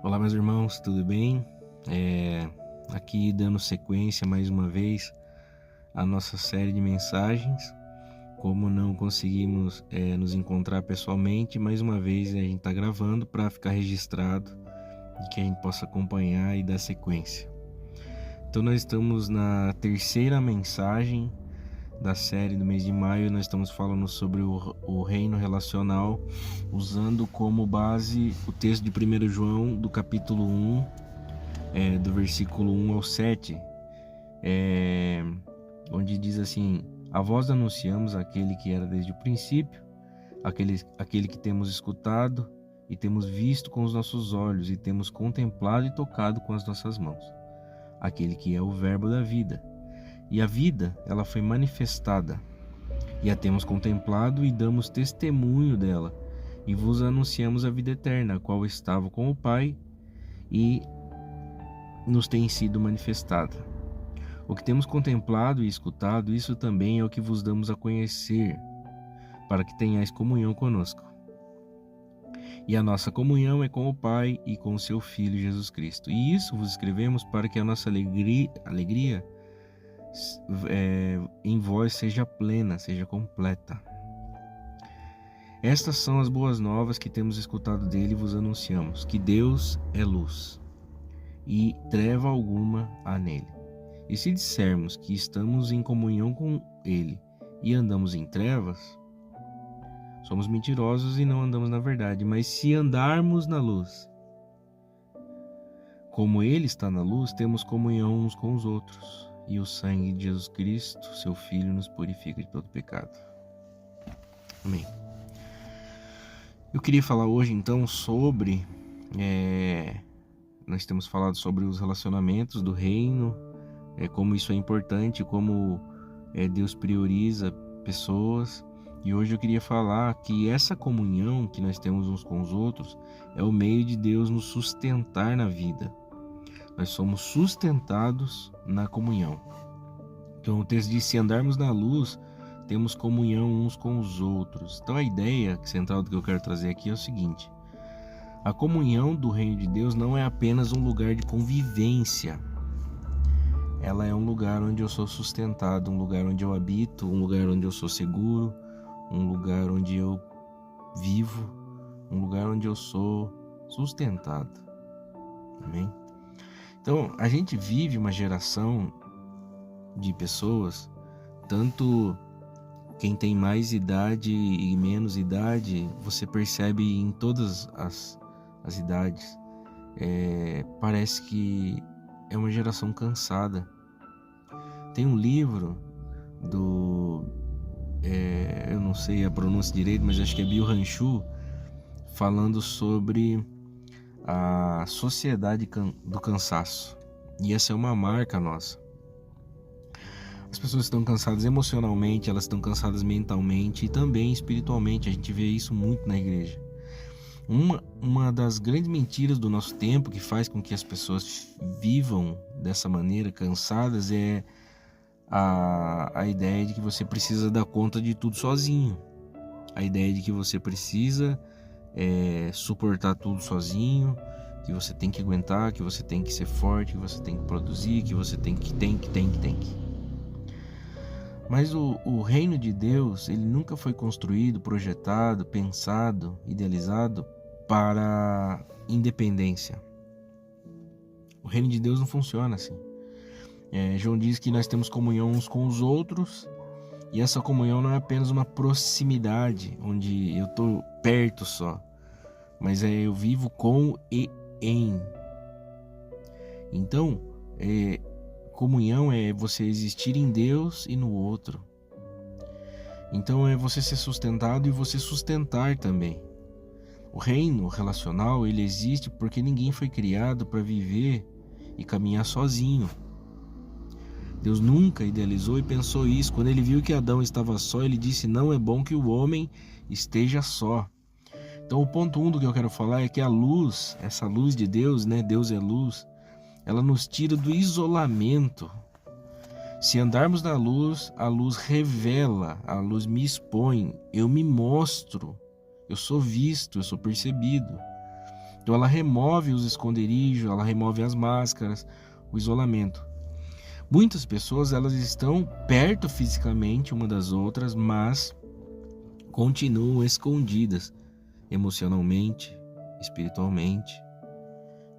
Olá, meus irmãos, tudo bem? Aqui dando sequência mais uma vez à nossa série de mensagens. Como não conseguimos nos encontrar pessoalmente, mais uma vez a gente está gravando para ficar registrado e que a gente possa acompanhar e dar sequência. Então nós estamos na terceira mensagem da série do mês de maio. Nós estamos falando sobre o reino relacional, usando como base o texto de 1 João, do capítulo 1, do versículo 1 ao 7, onde diz assim: a vós anunciamos aquele que era desde o princípio, aquele que temos escutado e temos visto com os nossos olhos e temos contemplado e tocado com as nossas mãos, aquele que é o verbo da vida. E a vida, ela foi manifestada, e a temos contemplado e damos testemunho dela, e vos anunciamos a vida eterna, a qual estava com o Pai e nos tem sido manifestada. O que temos contemplado e escutado, isso também é o que vos damos a conhecer, para que tenhais comunhão conosco. E a nossa comunhão é com o Pai e com o seu Filho Jesus Cristo. E isso vos escrevemos para que a nossa alegria em vós seja plena, seja completa. Estas são as boas novas que temos escutado dele e vos anunciamos: que Deus é luz e treva alguma há nele. E se dissermos que estamos em comunhão com ele e andamos em trevas, somos mentirosos e não andamos na verdade. Mas se andarmos na luz, como ele está na luz, temos comunhão uns com os outros, e o sangue de Jesus Cristo, seu Filho, nos purifica de todo pecado. Amém. Eu queria falar hoje então sobre... nós temos falado sobre os relacionamentos do reino, como isso é importante, como Deus prioriza pessoas. E hoje eu queria falar que essa comunhão que nós temos uns com os outros é o meio de Deus nos sustentar na vida. Nós somos sustentados na comunhão. Então o texto diz: se andarmos na luz, temos comunhão uns com os outros. Então a ideia central do que eu quero trazer aqui é o seguinte: a comunhão do reino de Deus não é apenas um lugar de convivência. Ela é um lugar onde eu sou sustentado, um lugar onde eu habito, um lugar onde eu sou seguro, um lugar onde eu vivo, um lugar onde eu sou sustentado. Amém? Então, a gente vive uma geração de pessoas, tanto quem tem mais idade e menos idade, você percebe em todas as idades, parece que é uma geração cansada. Tem um livro eu não sei a pronúncia direito, mas acho que é Byung-Chul Han, falando sobre a sociedade do cansaço. E essa é uma marca nossa. As pessoas estão cansadas emocionalmente, elas estão cansadas mentalmente e também espiritualmente. A gente vê isso muito na igreja. Uma das grandes mentiras do nosso tempo, que faz com que as pessoas vivam dessa maneira, cansadas, é a ideia de que você precisa dar conta de tudo sozinho. A ideia de que você precisa suportar tudo sozinho, que você tem que aguentar, que você tem que ser forte, que você tem que produzir, que você tem que. Mas o reino de Deus, ele nunca foi construído, projetado, pensado, idealizado para independência. O reino de Deus não funciona assim. João diz que nós temos comunhão uns com os outros, e essa comunhão não é apenas uma proximidade, onde eu estou perto só, mas eu vivo com e em. Então, comunhão é você existir em Deus e no outro. Então é você ser sustentado e você sustentar também. O reino relacional, ele existe porque ninguém foi criado para viver e caminhar sozinho. Deus nunca idealizou e pensou isso. Quando ele viu que Adão estava só, ele disse: não é bom que o homem esteja só. Então o ponto 1 do que eu quero falar é que a luz, essa luz de Deus, Deus é luz, ela nos tira do isolamento. Se andarmos na luz, a luz revela, a luz me expõe, eu me mostro, eu sou visto, eu sou percebido. Então ela remove os esconderijos, ela remove as máscaras, o isolamento. Muitas pessoas, elas estão perto fisicamente uma das outras, mas continuam escondidas emocionalmente, espiritualmente,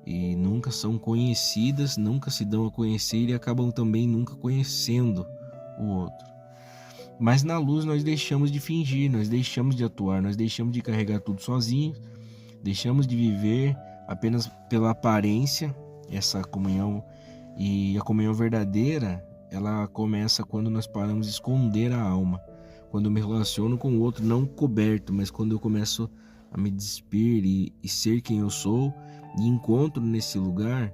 e nunca são conhecidas, nunca se dão a conhecer e acabam também nunca conhecendo o outro. Mas na luz nós deixamos de fingir, nós deixamos de atuar, nós deixamos de carregar tudo sozinhos, deixamos de viver apenas pela aparência, essa comunhão. E a comunhão verdadeira, ela começa quando nós paramos de esconder a alma, quando eu me relaciono com o outro não coberto, mas quando eu começo a me despir e ser quem eu sou, e encontro nesse lugar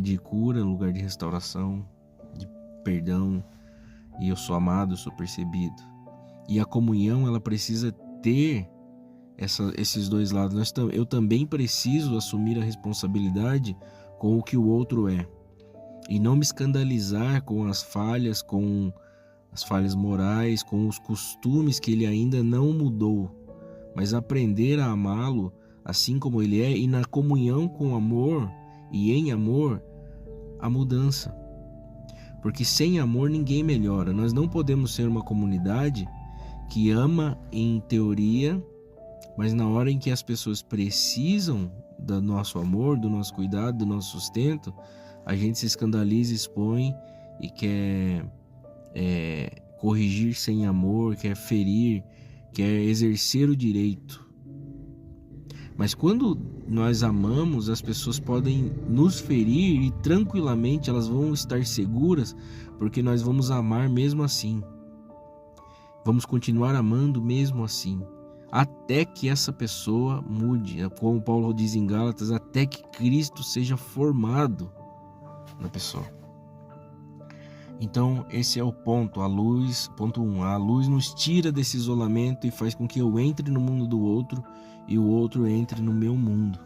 de cura, lugar de restauração, de perdão, e eu sou amado, eu sou percebido. E a comunhão, ela precisa ter esses dois lados. Eu também preciso assumir a responsabilidade com o que o outro é, e não me escandalizar com as falhas morais, com os costumes que ele ainda não mudou, mas aprender a amá-lo assim como ele é, e na comunhão com amor e em amor, a mudança. Porque sem amor ninguém melhora. Nós não podemos ser uma comunidade que ama em teoria, mas na hora em que as pessoas precisam do nosso amor, do nosso cuidado, do nosso sustento, a gente se escandaliza, expõe e quer corrigir sem amor, quer ferir, quer exercer o direito. Mas quando nós amamos, as pessoas podem nos ferir e tranquilamente elas vão estar seguras, porque nós vamos amar mesmo assim. Vamos continuar amando mesmo assim, até que essa pessoa mude, como Paulo diz em Gálatas, até que Cristo seja formado na pessoa. Então esse é o ponto, a luz, ponto 1, a luz nos tira desse isolamento e faz com que eu entre no mundo do outro e o outro entre no meu mundo.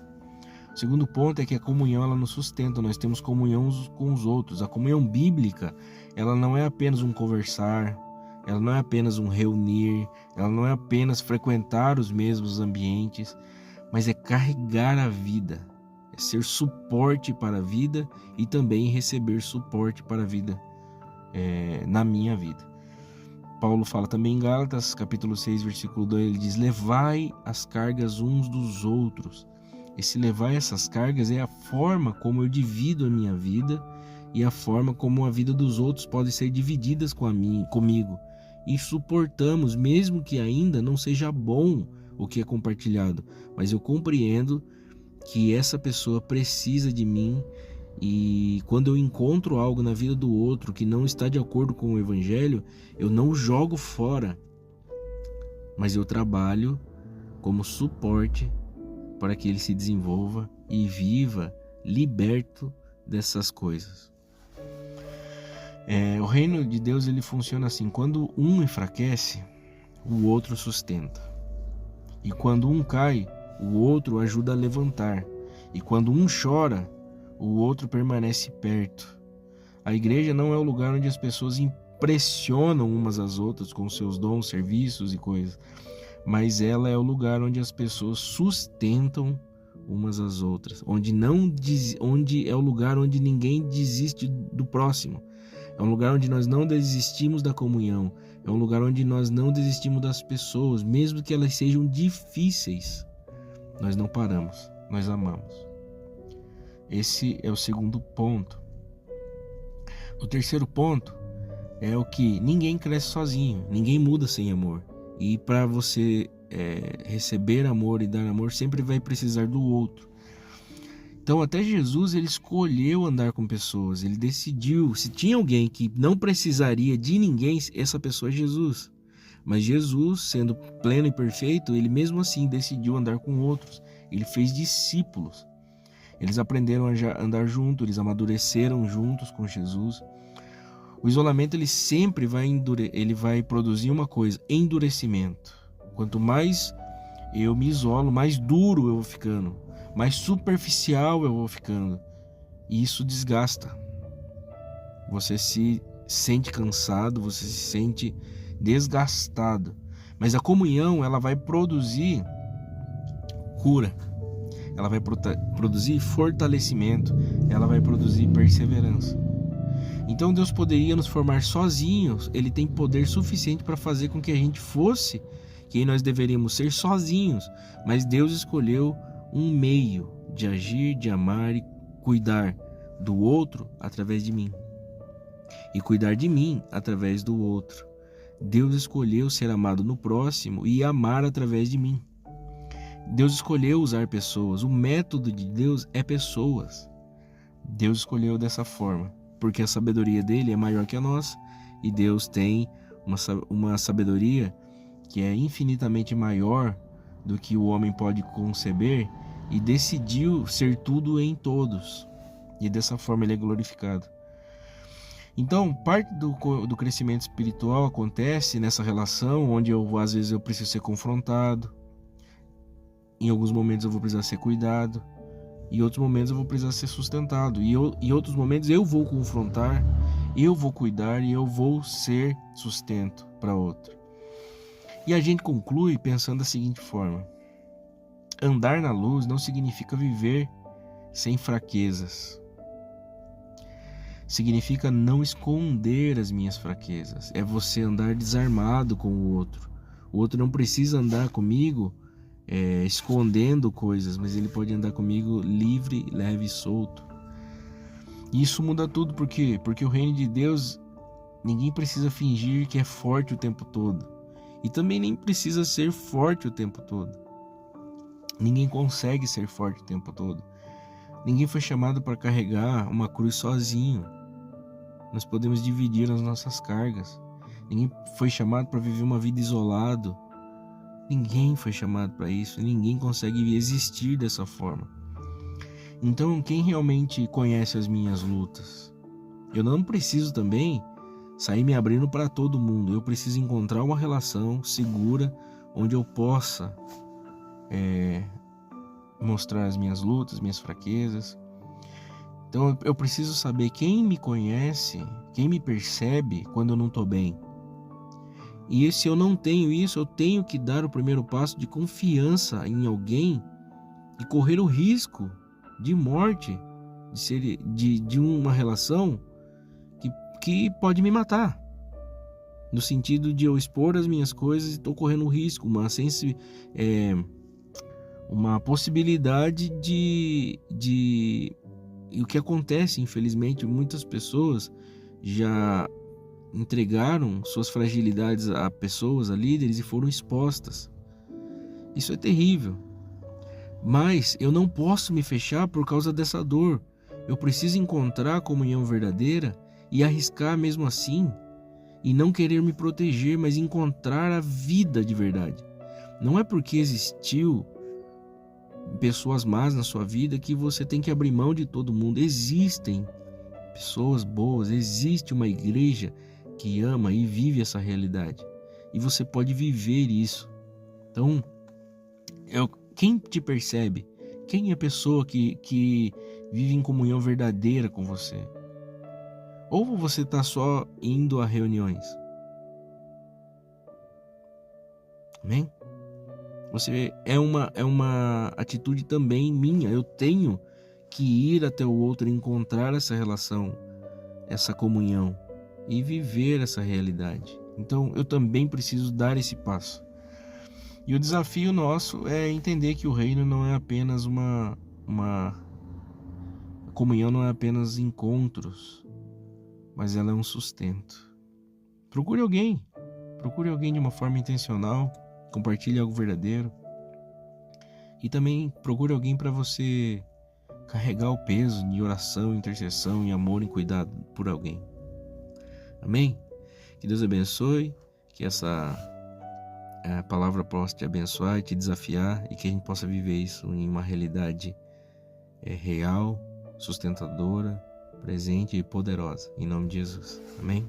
O segundo ponto é que a comunhão, ela nos sustenta, nós temos comunhão com os outros. A comunhão bíblica, ela não é apenas um conversar, ela não é apenas um reunir, ela não é apenas frequentar os mesmos ambientes, mas é carregar a vida, é ser suporte para a vida e também receber suporte para a vida na minha vida. Paulo fala também em Gálatas, capítulo 6, versículo 2, ele diz: levai as cargas uns dos outros. Esse levar essas cargas é a forma como eu divido a minha vida e a forma como a vida dos outros pode ser divididas comigo. E suportamos, mesmo que ainda não seja bom o que é compartilhado, mas eu compreendo que essa pessoa precisa de mim. E quando eu encontro algo na vida do outro que não está de acordo com o Evangelho, eu não jogo fora, mas eu trabalho como suporte para que ele se desenvolva e viva liberto dessas coisas. O reino de Deus, ele funciona assim: quando um enfraquece, o outro sustenta, e quando um cai, o outro ajuda a levantar, e quando um chora, o outro permanece perto. A igreja não é o lugar onde as pessoas impressionam umas às outras com seus dons, serviços e coisas, mas ela é o lugar onde as pessoas sustentam umas às outras, onde é o lugar onde ninguém desiste do próximo. É um lugar onde nós não desistimos da comunhão, é um lugar onde nós não desistimos das pessoas, mesmo que elas sejam difíceis. Nós não paramos, nós amamos. Esse é o segundo ponto. O terceiro ponto é o que ninguém cresce sozinho, ninguém muda sem amor. E para você receber amor e dar amor, sempre vai precisar do outro. Então até Jesus, ele escolheu andar com pessoas, ele decidiu. Se tinha alguém que não precisaria de ninguém, essa pessoa é Jesus. Mas Jesus, sendo pleno e perfeito, ele mesmo assim decidiu andar com outros. Ele fez discípulos. Eles aprenderam a andar juntos, eles amadureceram juntos com Jesus. O isolamento, ele sempre vai produzir uma coisa: endurecimento. Quanto mais eu me isolo, mais duro eu vou ficando, mais superficial eu vou ficando. E isso desgasta. Você se sente cansado, você se sente desgastado. Mas a comunhão, ela vai produzir cura. ela vai produzir fortalecimento, ela vai produzir perseverança. Então Deus poderia nos formar sozinhos, Ele tem poder suficiente para fazer com que a gente fosse quem nós deveríamos ser sozinhos, mas Deus escolheu um meio de agir, de amar e cuidar do outro através de mim, e cuidar de mim através do outro. Deus escolheu ser amado no próximo e amar através de mim. Deus escolheu usar pessoas. O método de Deus é pessoas. Deus escolheu dessa forma, porque a sabedoria dele é maior que a nossa, e Deus tem uma sabedoria que é infinitamente maior do que o homem pode conceber, e decidiu ser tudo em todos, e dessa forma ele é glorificado. Então, parte do crescimento espiritual acontece nessa relação, onde às vezes eu preciso ser confrontado, em alguns momentos eu vou precisar ser cuidado, em outros momentos eu vou precisar ser sustentado, e em outros momentos eu vou confrontar, eu vou cuidar e eu vou ser sustento para outro. E a gente conclui pensando da seguinte forma: andar na luz não significa viver sem fraquezas. Significa não esconder as minhas fraquezas. É você andar desarmado com o outro. O outro não precisa andar comigo escondendo coisas, mas ele pode andar comigo livre, leve e solto. E isso muda tudo. Por quê? Porque o reino de Deus, ninguém precisa fingir que é forte o tempo todo. E também nem precisa ser forte o tempo todo. Ninguém consegue ser forte o tempo todo. Ninguém foi chamado para carregar uma cruz sozinho. Nós podemos dividir as nossas cargas. Ninguém foi chamado para viver uma vida isolado. Ninguém foi chamado para isso. Ninguém consegue existir dessa forma. Então, quem realmente conhece as minhas lutas? Eu não preciso também sair me abrindo para todo mundo. Eu preciso encontrar uma relação segura onde eu possa mostrar as minhas lutas, minhas fraquezas. Então eu preciso saber quem me conhece, quem me percebe quando eu não estou bem. E se eu não tenho isso, eu tenho que dar o primeiro passo de confiança em alguém e correr o risco de morte, de uma relação que pode me matar. No sentido de eu expor as minhas coisas e estou correndo um risco, uma possibilidade E o que acontece, infelizmente, muitas pessoas já entregaram suas fragilidades a pessoas, a líderes, e foram expostas. Isso é terrível. Mas eu não posso me fechar por causa dessa dor. Eu preciso encontrar a comunhão verdadeira e arriscar mesmo assim, e não querer me proteger, mas encontrar a vida de verdade. Não é porque existiu pessoas más na sua vida que você tem que abrir mão de todo mundo. Existem pessoas boas, existe uma igreja que ama e vive essa realidade, e você pode viver isso. Então, quem te percebe? Quem é a pessoa que vive em comunhão verdadeira com você? Ou você está só indo a reuniões? Amém? Você é uma atitude também minha. Eu tenho que ir até o outro, encontrar essa relação, essa comunhão e viver essa realidade. Então eu também preciso dar esse passo. E o desafio nosso é entender que o reino não é apenas uma a comunhão não é apenas encontros, mas ela é um sustento. Procure alguém de uma forma intencional. Compartilhe algo verdadeiro. E também procure alguém para você carregar o peso de oração, intercessão e amor em cuidado por alguém. Amém? Que Deus abençoe. Que essa palavra possa te abençoar e te desafiar. E que a gente possa viver isso em uma realidade real, sustentadora, presente e poderosa. Em nome de Jesus. Amém?